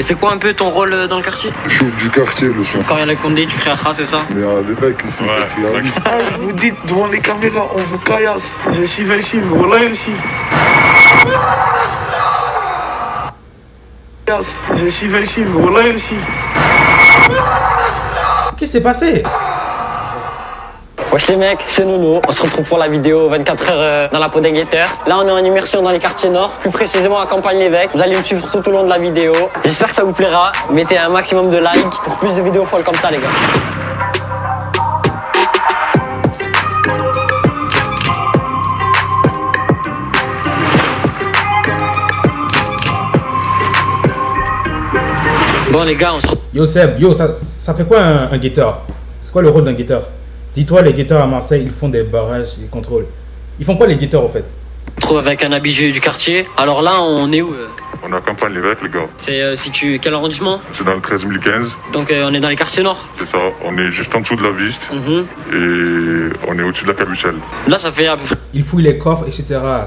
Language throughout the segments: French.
Et c'est quoi un peu ton rôle dans le quartier? Chauffe du quartier, le son. Quand il y a la condé, tu crées Akha, c'est ça? Mais les mecs ici, ça crie à lui. Ah, je vous dis devant les caméras, on vous caillasse. Chive, wallah, chive. Chive, wallah, chive. Qu'est-ce qui s'est passé? Wesh les mecs, c'est Nono. On se retrouve pour la vidéo 24 heures dans la peau d'un guetteur. Là, on est en immersion dans les quartiers nord, plus précisément à Campagne-l'Évêque. Vous allez me suivre tout au long de la vidéo. J'espère que ça vous plaira. Mettez un maximum de likes pour plus de vidéos folles comme ça, les gars. Bon les gars, on se retrouve. Yo Seb, yo, ça fait quoi un guetteur? C'est quoi le rôle d'un guetteur? Dis-toi, les guetteurs à Marseille, ils font des barrages, ils contrôlent. Ils font quoi les guetteurs au fait? avec un habitué du quartier. Alors là, on est où? On est à Campagne-l'Évêque, les gars. C'est quel arrondissement? C'est dans le 13 015. Donc on est dans les quartiers nord. C'est ça. On est juste en dessous de la Viste. Et on est au-dessus de la Cabucelle. Là, ça fait à peu près. Il fouille les coffres, etc.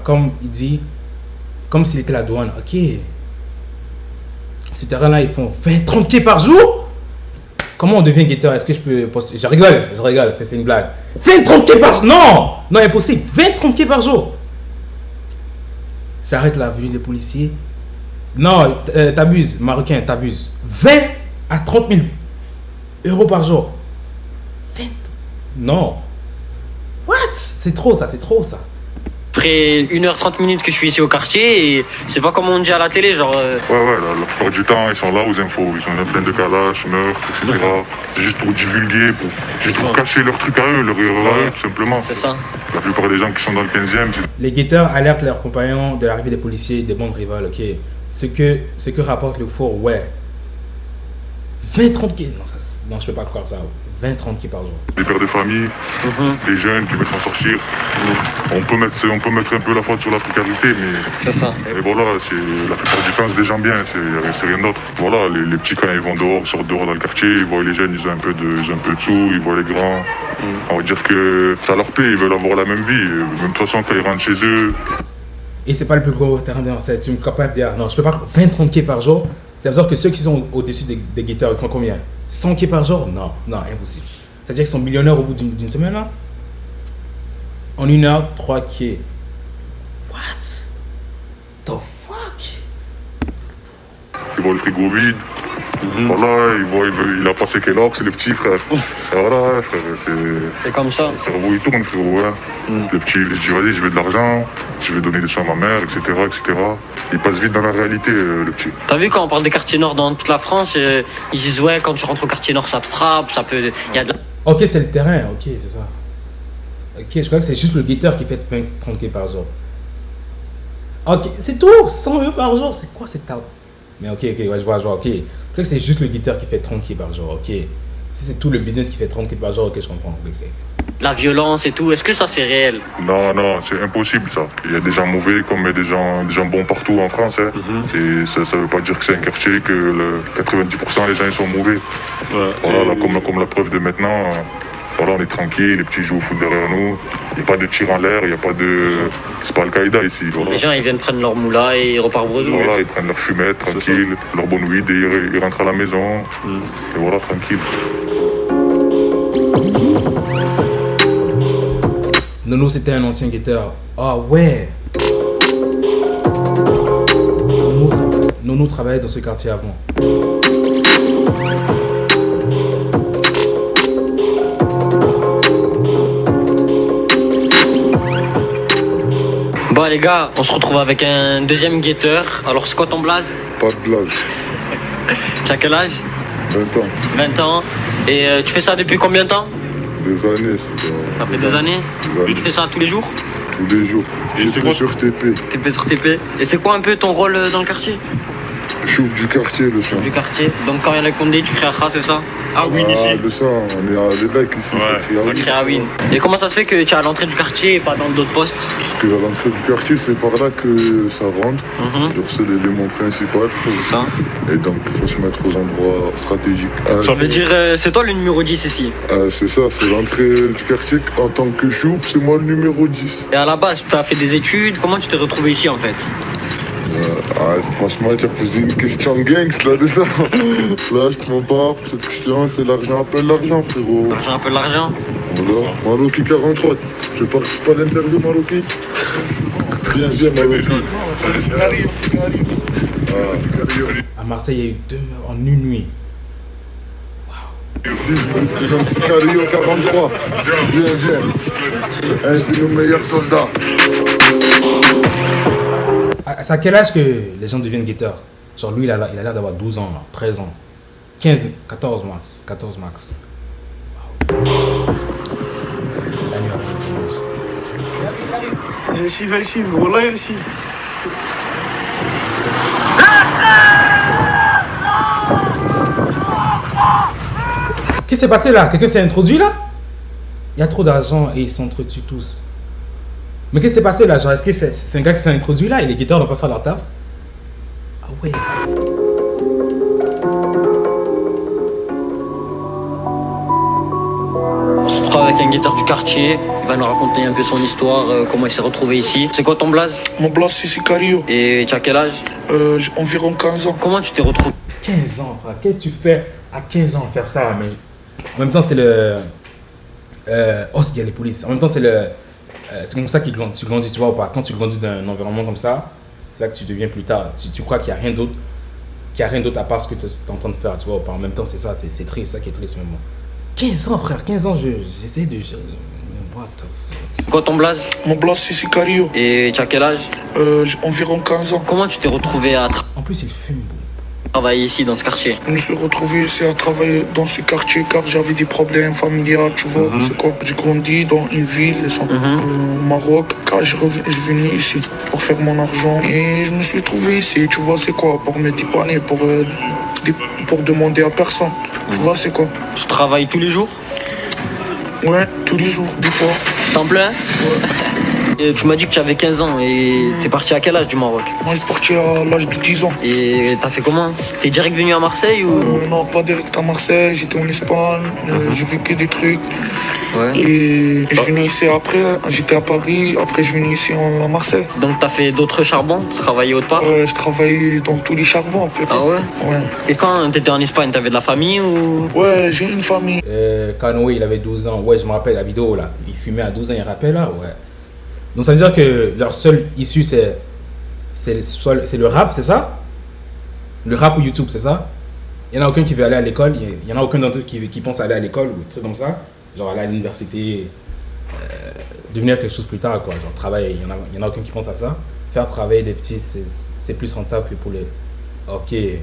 Comme il dit, comme s'il était la douane. Ok. Ces terrains-là, ils font 20-30 quais par jour? Comment on devient guetteur? Est-ce que je peux poster? Je rigole, c'est une blague. 20-30 quais par jour? Non! Non, impossible. 20-30 quais par jour. Ça arrête la venue des policiers. Non, t'abuses, Marocain, t'abuses. 20 à 30 000 euros par jour. 20? Non. What? C'est trop ça. Après 1h30 que je suis ici au quartier et c'est pas comme on dit à la télé, genre. Ouais, la plupart du temps, ils sont là aux infos. Ils sont là plein de calaches, meurtres, etc. C'est juste pour divulguer, pour cacher leurs trucs à eux, leur erreur à eux, tout simplement. C'est ça. La plupart des gens qui sont dans le 15e, c'est... Les guetteurs alertent leurs compagnons de l'arrivée des policiers et des bandes rivales, ok. Ce que rapporte le four, ouais. 20-30 quais. Non, je peux pas croire ça. 20-30 quais par jour. Les pères de famille, les jeunes qui veulent s'en sortir. On peut mettre un peu la faute sur la précarité, mais... C'est ça. Et voilà, la plupart du temps, c'est des gens bien, c'est rien d'autre. Voilà, les petits, quand ils vont dehors, sortent dehors dans le quartier, ils voient les jeunes, ils ont un peu de sous, ils voient les grands. On va dire que ça leur plaît, ils veulent avoir la même vie. De toute façon, quand ils rentrent chez eux... Et c'est pas le plus gros terrain de Marseille. Tu me crois pas dire, non, je peux pas 20-30 quais par jour. Ça veut dire que ceux qui sont au-dessus des guetteurs, ils font combien? 100 quais par jour? Non, impossible. C'est-à-dire qu'ils sont millionnaires au bout d'une semaine, là? En 1 heure, 3 quais. What? The fuck? Ils voient le frigo vide. Voilà, il a passé Kellogg's, c'est le petit frère. Et voilà, frère, C'est comme ça. le cerveau il tourne, frérot. Hein. Le petit, il se dit, vas-y, je veux de l'argent, je vais donner des soins à ma mère, etc. Il passe vite dans la réalité, le petit. T'as vu quand on parle des quartiers nord dans toute la France, ils disent ouais, quand tu rentres au quartier nord, ça te frappe, ça peut. Il y a de la... Ok, c'est le terrain, ok, c'est ça. Ok, je crois que c'est juste le guetteur qui fait 20-30 quais par jour. Ok, c'est tout, 100 euros par jour, c'est quoi cette table? Mais ok, ouais, je vois, ok. Je crois que c'était juste le guetteur qui fait 30 quais par jour, ok. Si c'est tout le business qui fait 30 quais par jour, ok, je comprends. Okay. La violence et tout, est-ce que ça c'est réel? Non, c'est impossible ça. Il y a des gens mauvais comme il y a des gens bons partout en France. Hein. Et ça veut pas dire que c'est un quartier que 90% des gens ils sont mauvais. Ouais. Voilà, là, comme la preuve de maintenant. Voilà, on est tranquille, les petits jouent au foot derrière nous. Il n'y a pas de tir en l'air, il n'y a pas de... C'est pas Al-Qaïda ici. Voilà. Les gens ils viennent prendre leur moula et ils repartent bredou. Voilà, ils prennent leur fumette, tranquille, leur bonne weed et ils rentrent à la maison. Et voilà, tranquille. Nono, c'était un ancien guetteur. Ah ouais. Nono travaillait dans ce quartier avant. Bon les gars, on se retrouve avec un deuxième guetteur. Alors c'est quoi ton blaze? Pas de blague. Tu as quel âge? 20 ans. 20 ans. Et tu fais ça depuis combien de temps? Des années, c'est Ça fait des années? Et tu fais ça tous les jours? Tous les jours. TP sur TP. TP sur TP. Et c'est quoi un peu ton rôle dans le quartier? Chauffe du quartier, le sang. Du quartier. Donc quand il y a la condé, tu crées Akha, c'est ça? Ah oui, ici. Le sang, on est à l'Évêque ici, ça crie à Tu crées Awin. Et comment ça se fait que tu es à l'entrée du quartier et pas dans d'autres postes? Parce que à l'entrée du quartier, c'est par là que ça rentre. C'est l'élément principal. C'est ça. Et donc, il faut se mettre aux endroits stratégiques. Ça veut dire, c'est toi le numéro 10 ici? C'est ça, c'est l'entrée du quartier. En tant que chouf, c'est moi le numéro 10. Et à la base, tu as fait des études. Comment tu t'es retrouvé ici en fait? Franchement, tu as posé une question gangs là de ça. Là, je te mens pas, pour cette question, c'est l'argent appelle l'argent, frérot. L'argent un peu l'argent. Voilà, Maroki 43. Je participe à l'interview, Maroki. Viens, Maroki. À Marseille, il y a eu 2 meurtres en une nuit. Ici, je vous présente Sicario 43. Viens. Un de nos meilleurs soldats. C'est à quel âge que les gens deviennent guetteurs? Genre lui, il a l'air d'avoir 12 ans, là, 13 ans. 15, 14 max. 14 max. Wow. La nuit après le يا والله يا شيف. Qu'est-ce qui s'est passé là? Quelqu'un s'est introduit là? Il y a trop d'argent et ils s'entretuent tous. Mais qu'est-ce qui s'est passé là? Genre, est-ce que c'est un gars qui s'est introduit là et les guetteurs n'ont pas fait leur taf? Ah ouais. On se retrouve avec un guetteur du quartier. Il va nous raconter un peu son histoire, comment il s'est retrouvé ici. C'est quoi ton blaze? Mon blaze c'est Sicario. Et tu as quel âge? Environ 15 ans. Comment tu t'es retrouvé? 15 ans, frère. Qu'est-ce que tu fais à 15 ans faire ça? Mais en même temps, c'est le. Oh, il y a les polices. En même temps, c'est le. C'est comme ça que tu grandis, tu vois ou pas? Quand tu grandis dans un environnement comme ça, c'est ça que tu deviens plus tard. Tu crois qu'il n'y a rien d'autre. Qu'il n'y a rien d'autre à part ce que tu es en train de faire, tu vois ou pas? En même temps, c'est ça, c'est triste, ça qui est triste même. 15 ans, frère, 15 ans, j'essaie de. What the fuck? C'est quoi ton blaze? Mon blaze c'est Sicario. Et tu as quel âge? Environ 15 ans. Comment tu t'es retrouvé à En plus, il fume, bro. travailler ici dans ce quartier? Je me suis retrouvé ici à travailler dans ce quartier car j'avais des problèmes familiaux, tu vois. C'est quoi? J'ai grandi dans une ville au Maroc car je venais ici pour faire mon argent et je me suis trouvé ici, tu vois, c'est quoi? Pour me dépanner, pour demander à personne. Tu vois, c'est quoi? Tu travailles tous les jours? Ouais, tous les jours, des fois. Temps plein? Et tu m'as dit que tu avais 15 ans et t'es parti à quel âge du Maroc? Moi, je suis parti à l'âge de 10 ans. Et t'as fait comment? T'es direct venu à Marseille ou? Non, pas direct à Marseille, j'étais en Espagne, j'ai vécu des trucs. Ouais. Et je venais ici après, j'étais à Paris, après je venais ici à Marseille. Donc t'as fait d'autres charbons? Tu travaillais autre part? Je travaillais dans tous les charbons, peut-être. Ah ouais? Ouais. Et quand t'étais en Espagne, t'avais de la famille ou? Ouais, j'ai une famille. Canoë, il avait 12 ans. Ouais, je me rappelle la vidéo là. Il fumait à 12 ans, il rappelle là, ouais. Donc ça veut dire que leur seule issue, c'est le rap, c'est ça? Le rap ou YouTube, c'est ça? Il n'y en a aucun qui veut aller à l'école. Il n'y en a aucun d'entre eux qui pense aller à l'école ou des trucs comme ça. Genre aller à l'université, devenir quelque chose plus tard, quoi. Genre travailler, il y en a aucun qui pense à ça. Faire travailler des petits, c'est plus rentable que pour les... Ok. Et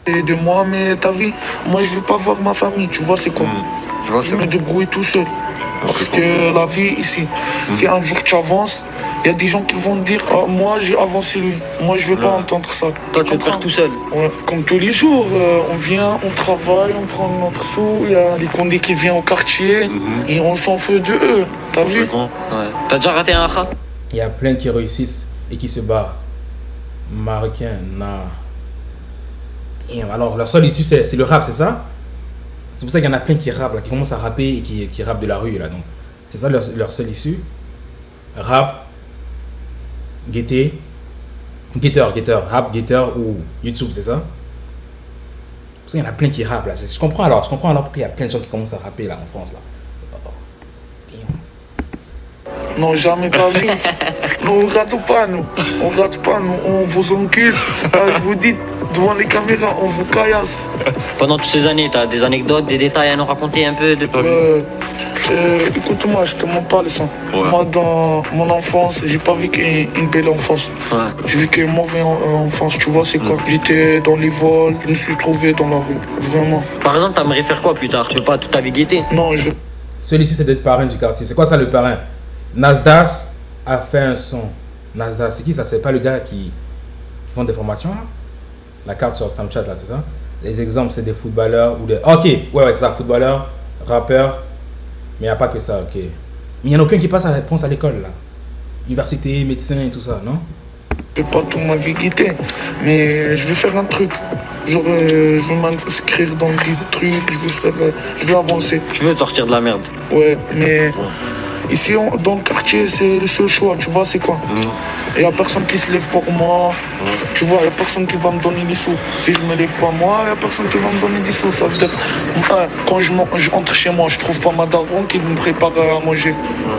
de moi, mais t'as vu, moi je veux pas voir ma famille, tu vois, c'est quoi? Je vois Je ça. me débrouille tout seul. Parce que la vie ici, si un jour tu avances, il y a des gens qui vont te dire ah, moi j'ai avancé lui. Moi je veux pas entendre ça. Toi, tu veux te faire tout seul? Ouais. Comme tous les jours, on vient, on travaille, on prend notre sou, il y a les condés qui viennent au quartier et on s'en fout de eux. T'as vu? Ouais. T'as déjà raté un akha? Il y a plein qui réussissent et qui se barrent. Marocains, non. Et alors, leur seule issue, c'est le rap, c'est ça? C'est pour ça qu'il y en a plein qui rappent, là, qui commencent à rapper et qui rappent de la rue, là. Donc, c'est ça leur seule issue. Rap, guetteur, rap, guetteur ou YouTube, c'est ça? Parce qu'il y en a plein qui rappent, là. Je comprends alors pourquoi il y a plein de gens qui commencent à rapper, là, en France, là. Non, jamais t'as vu. Nous, on rate pas, nous. On rate pas, nous. On vous encule. Je vous dis, devant les caméras, on vous caillasse. Pendant toutes ces années, t'as des anecdotes, des détails à nous raconter un peu de... Écoute-moi, je te mens pas, les sons. Moi, dans mon enfance, j'ai pas vécu une belle enfance. Ouais. J'ai vécu une mauvaise enfance, tu vois, c'est quoi? J'étais dans les vols, je me suis trouvé dans la rue, vraiment. Par exemple, t'aimerais faire quoi plus tard? Tu veux pas toute ta vie guetter? Non, je... Celui-ci, c'est d'être parrain du quartier. C'est quoi ça, le parrain? Nasdas a fait un son. Nasdas, c'est qui ça? C'est pas le gars qui font des formations, là? La carte sur Snapchat, là, c'est ça? Les exemples, c'est des footballeurs ou des... Ok, ouais, c'est ça, footballeurs, rappeurs. Mais il n'y a pas que ça, ok. Mais il n'y en a aucun qui passe à l'école, là. Université, médecin et tout ça, non? Je vais pas toute ma vie guetter, mais je vais faire un truc. Genre, je vais m'inscrire dans des trucs, je vais avancer. Tu veux te sortir de la merde? Ouais, mais Ici, dans le quartier, c'est le seul choix, tu vois, c'est quoi? Il n'y a personne qui se lève pour moi. Tu vois, il n'y a personne qui va me donner des sous. Si je me lève pas moi, il n'y a personne qui va me donner des sous. Ça veut dire, quand je rentre chez moi, je trouve pas ma daronne qui me prépare à manger.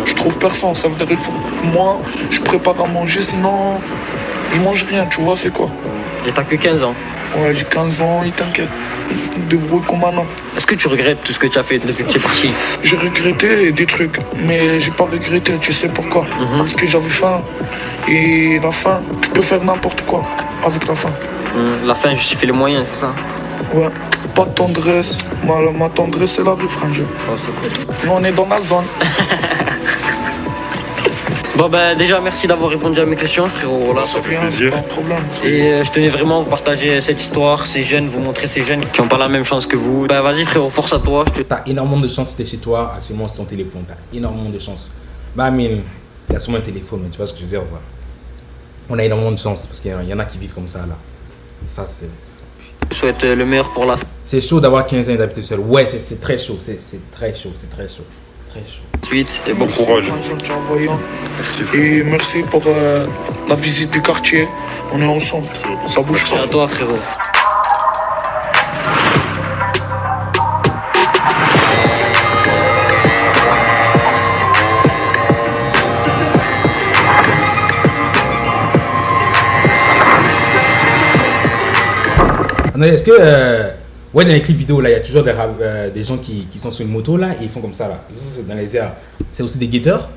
Je trouve personne. Ça veut dire, il faut que moi, je prépare à manger, sinon, je mange rien, tu vois, c'est quoi? Et t'as que 15 ans. Ouais, j'ai 15 ans, et t'inquiète. Débrouille comme un homme. Est-ce que tu regrettes tout ce que tu as fait depuis que tu es parti? J'ai regretté des trucs, mais j'ai pas regretté, tu sais pourquoi? Parce que j'avais faim. Et la faim, tu peux faire n'importe quoi avec la faim. La fin justifie les moyens, c'est ça? Ouais, pas de tendresse. Ma tendresse, c'est la rue, frangin. Nous, on est dans la zone. Bon ben déjà merci d'avoir répondu à mes questions frérot, voilà. Ça fait c'est pas un problème. Et je tenais vraiment à vous partager cette histoire, ces jeunes, vous montrer ces jeunes qui n'ont pas la même chance que vous. Ben vas-y frérot, force à toi. T'as énormément de chance, t'es chez toi, actuellement c'est ton téléphone, t'as énormément de chance. Bah Amine, il a sûrement un téléphone, mais tu vois ce que je veux dire ou pas? On a énormément de chance parce qu'il y en a qui vivent comme ça là. Ça c'est... Je souhaite le meilleur pour la... C'est chaud d'avoir 15 ans et d'habiter seul. Ouais, c'est très chaud, c'est très chaud, c'est très chaud. Très chaud. Suite et bon courage. Et merci pour la visite du quartier. On est ensemble. Ça bouge merci pas. à toi frérot. Est-ce que ouais, dans les clips vidéo là, il y a toujours des gens qui sont sur une moto là et ils font comme ça là, dans les airs. C'est aussi des guetteurs.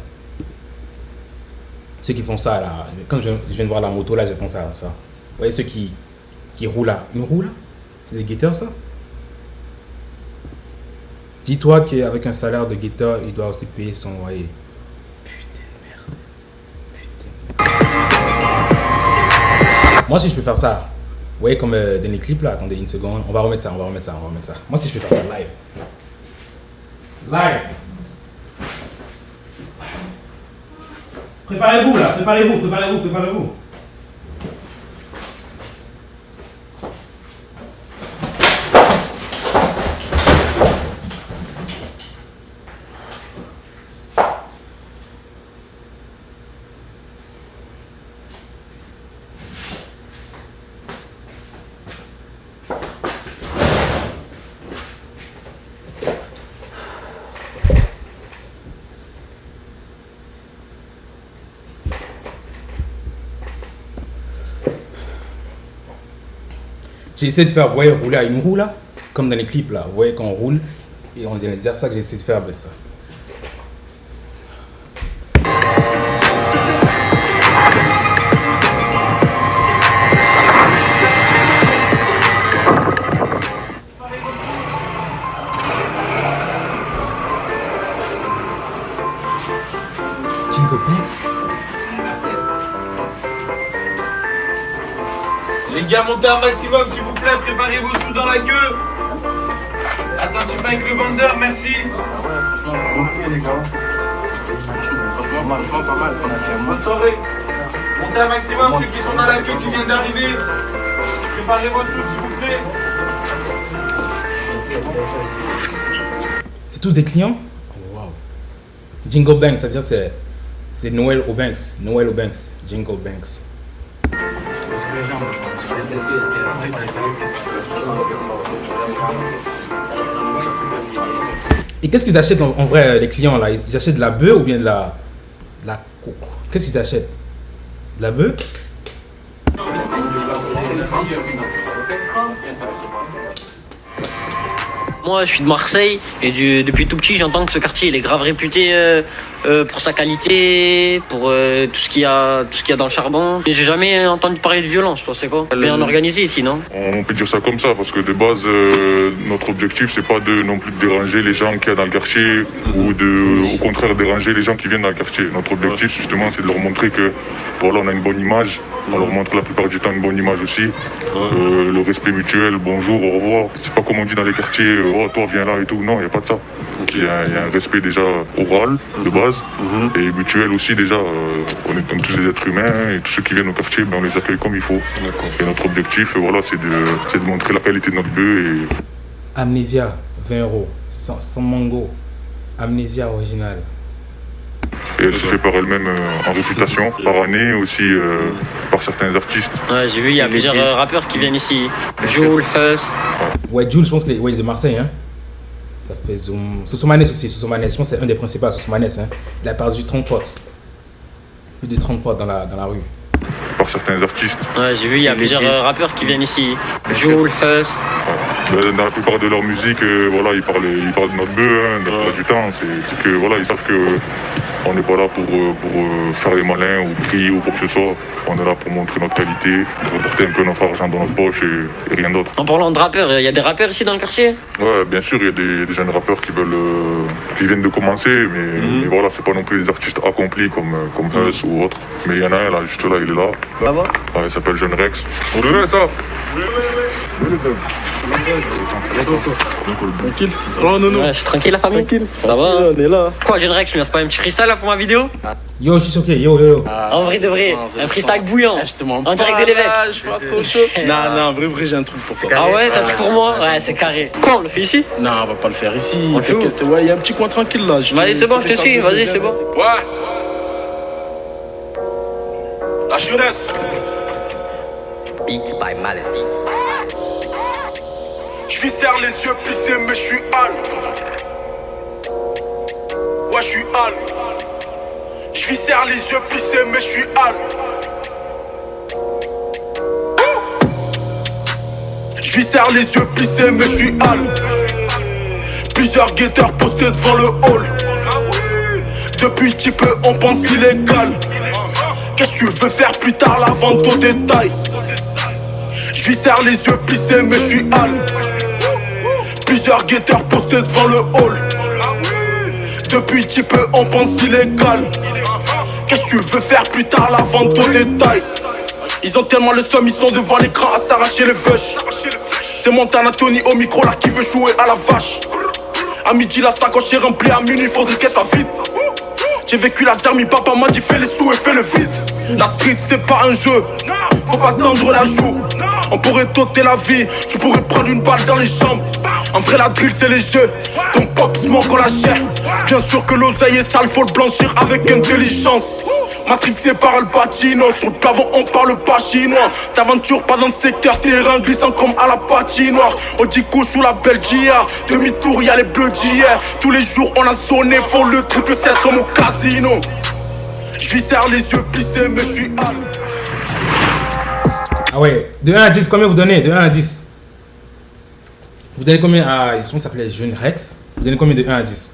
Ceux qui font ça là, quand je viens de voir la moto là, j'ai pensé à ça. Vous voyez ceux qui roulent là, ils roulent là, c'est des guetteurs ça. Dis-toi qu'avec un salaire de guetteur, il doit aussi payer son loyer. Putain de merde. Moi si je peux faire ça. Vous voyez comme dans les clips là, attendez une seconde, on va remettre ça. Moi si je peux faire ça live. Live. Préparez-vous là, préparez-vous. J'ai essayé de faire, vous voyez, rouler à une roue là, comme dans les clips là. Vous voyez quand on roule et on est dans les airs, ça que j'ai essayé de faire avec ça. Jingle Banks. Les gars, montez un maximum s'il vous plaît, préparez vos sous dans la queue. Attentif avec le vendeur, merci. Bonne soirée. Montez un maximum ceux qui sont dans la queue, qui viennent d'arriver. Préparez vos sous s'il vous plaît. C'est tous des clients? Oh, wow. Jingle Banks, c'est-à-dire c'est Noël aux Banks. Noël aux Banks. Jingle Banks. Et qu'est-ce qu'ils achètent en vrai, les clients là? Ils achètent de la bœuf ou bien de la coco? Qu'est-ce qu'ils achètent? De la bœuf? Moi je suis de Marseille et depuis tout petit j'entends que ce quartier il est grave réputé pour sa qualité, pour tout ce qu'il y a dans le charbon. Et j'ai jamais entendu parler de violence, toi c'est quoi? Bien organisé ici, non? On peut dire ça comme ça parce que de base notre objectif c'est pas non plus de déranger les gens qu'il y a dans le quartier ou au contraire déranger les gens qui viennent dans le quartier. Notre objectif justement c'est de leur montrer que voilà, on a une bonne image, on leur montre la plupart du temps une bonne image aussi. Le respect mutuel, bonjour, au revoir. C'est pas comme on dit dans les quartiers, oh toi viens là et tout. Non, il n'y a pas de ça. Il y a un respect déjà oral de base et mutuel aussi déjà. On est comme tous les êtres humains et tous ceux qui viennent au quartier, ben, on les accueille comme il faut. Et notre objectif, voilà, c'est de montrer la qualité de notre bœuf. Et... Amnésia, 20 €. Sans mango. Amnésia original. Et elle se fait par elle-même en réputation, par année aussi par certains artistes. Ouais, j'ai vu, il y a plusieurs rappeurs qui viennent ici. Jules, Huss. Ouais, Jules, je pense qu'il est de Marseille. Hein. Ça fait Zoom. Sosomanes aussi, Sosomanes. Je pense que c'est un des principaux, Sosomanes. Hein. Il a perdu 30 potes. Plus de 30 potes dans la rue. Par certains artistes. Ouais, j'ai vu, il y a plusieurs rappeurs qui viennent ici. Jules, Huss. Dans la plupart de leur musique, voilà, ils parlent de notre bœuf, hein, dans la plupart du temps. C'est que voilà, ils savent que on n'est pas là pour faire les malins ou crier ou quoi que ce soit. On est là pour montrer notre qualité, pour reporter un peu notre argent dans notre poche et rien d'autre. En parlant de rappeurs, il y a des rappeurs ici dans le quartier? Ouais, bien sûr, il y a des jeunes rappeurs qui viennent de commencer, mais voilà, c'est pas non plus des artistes accomplis comme Huss ou autres. Mais il y en a un là, juste là, il est là. Bah bon. Ouais, il s'appelle Jeune Rex. On le met ça? Tranquille. Oh non, non. Ouais, je suis tranquille la famille. Tranquille. Ça va? On est là. Quoi, Jeune Rex, je lui lance pas un petit freestyle là pour ma vidéo? Yo, je suis choqué. Yo. En vrai de vrai, un freestyle bouillant. En direct de l'évêque. Je suis pas trop chaud. Non, non, vrai, j'ai un truc pour toi. Ah ouais, t'as tout pour moi? Ouais, c'est carré. Quoi, on le fait ici? Non, on va pas le faire ici. On le fait où? T'inquiète, ouais, il y a un petit coin tranquille là. Vas-y, c'est bon, je te suis. Vas-y, c'est bon. Ouais. La jeunesse. Beats by Malice. Je lui serre les yeux plissés, mais je suis hal. Ouais, je suis hal. Je lui serre les yeux plissés, mais je suis hal. Je lui serre les yeux plissés, mais je suis hal. Plusieurs guetteurs postés devant le hall. Depuis petit peu, on pense illégal. Qu'est-ce que tu veux faire plus tard, la vente au détail? Je lui serre les yeux plissés, mais je suis hal. Plusieurs guetteurs postés devant le hall. Depuis petit peu, on pense illégal. Qu'est-ce que tu veux faire plus tard, la vente au détail? Ils ont tellement le seum, ils sont devant l'écran à s'arracher les veuches. C'est Montana Tony au micro là qui veut jouer à la vache. À midi la sacoche est remplie, à minuit faudrait qu'elle soit vide. J'ai vécu la zermie, papa m'a dit fais les sous et fais le vide. La street c'est pas un jeu, faut pas tendre la joue. On pourrait t'ôter la vie, tu pourrais prendre une balle dans les jambes. En vrai la drill c'est les jeux, ton pop se manque en la chair. Bien sûr que l'oseille est sale, faut le blanchir avec intelligence. Matrixé par le patino, sur le plafond on parle pas chinois. T'aventures pas dans le secteur, terrain glissant comme à la patinoire. Odico sous la Belgia, demi-tour y'a les bleus d'hier. Tous les jours on a sonné, faut le triple 7 comme au casino. Je lui serre les yeux plissés mais je suis hal. Ah ouais, de 1 à 10, combien vous donnez? De 1 à 10. Vous donnez combien à... Je pense que ça s'appelait Jeune Rex. Vous donnez combien de 1 à 10?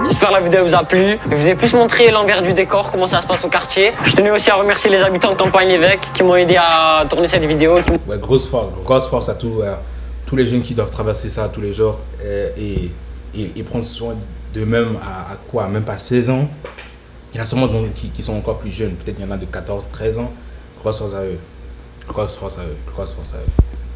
J'espère que la vidéo vous a plu. Je vous ai plus montré l'envers du décor, comment ça se passe au quartier. Je tenais aussi à remercier les habitants de Campagne-l'Évêque qui m'ont aidé à tourner cette vidéo. Ouais, grosse force à tous les jeunes qui doivent traverser ça tous les jours et prendre soin d'eux-mêmes à quoi? Même pas 16 ans. Il y en a sûrement qui sont encore plus jeunes. Peut-être il y en a de 14, 13 ans. Grosse force à eux. Grosse force à eux.